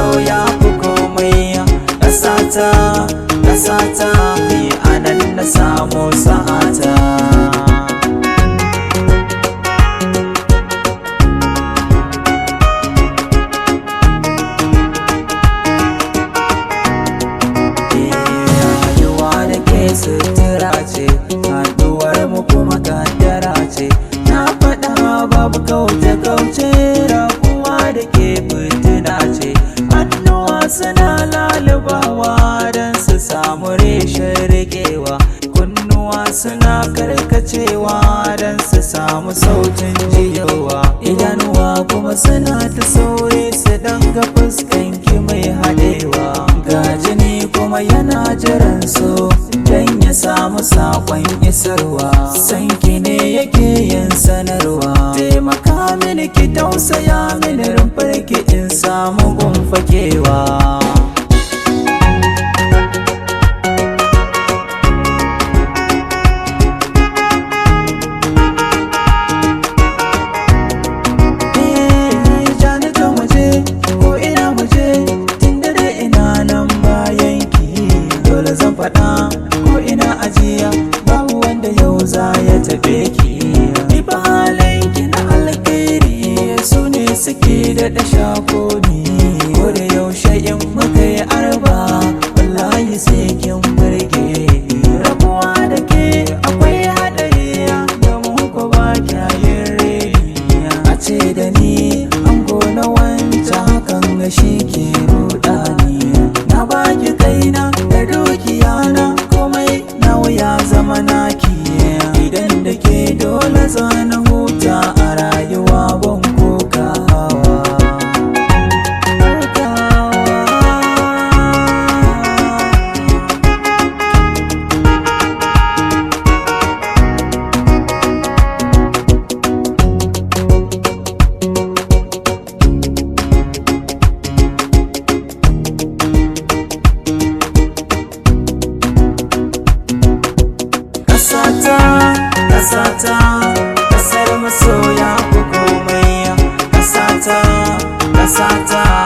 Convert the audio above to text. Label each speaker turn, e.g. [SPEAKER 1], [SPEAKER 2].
[SPEAKER 1] masoya ku komai. Ƙasata, ƙasata, ni anan na samu sa'ata. Sutura ce, haɗuwar mu kuma kaddara ce. Na faɗa babu kauce-kauce, rabuwa da ke fitina ce. Hannuwa suna lalubawa don su samu reshen riƙewa. Kunnuwa suna karkacewa don su samu sautin jiyowa. Idanuwa kuma suna ta sauri su danga fuskanki mai haɗewa. Ga jini kuma yana jiran so dan ya samu sakon isarwa. Sanki ne yake yin sanarwa. Taimaka mini ki tausaya mini rumfarki in samu gunfakewa. Zan faɗa ko ina ajiya, babu wanda yau za ya tafe ki. Ni ba halayki na alkhairi su ne suke daɗa shako ni. Ko da yaushe in muka yi arba, wallahi sai kin burge. Rabuwa da ke akwai haɗari, domin ko ba kyayin reni. A ce da ni an gona wancan hakan ga shi ke ruɗani. Na baki kaina da dukiyana, komai nawa ya zama naki. Idan da ke dole zana huta a rayuwa ban kokawa. Ƙasata, ƙasar masoya ku komai. Ƙasata, ƙasata.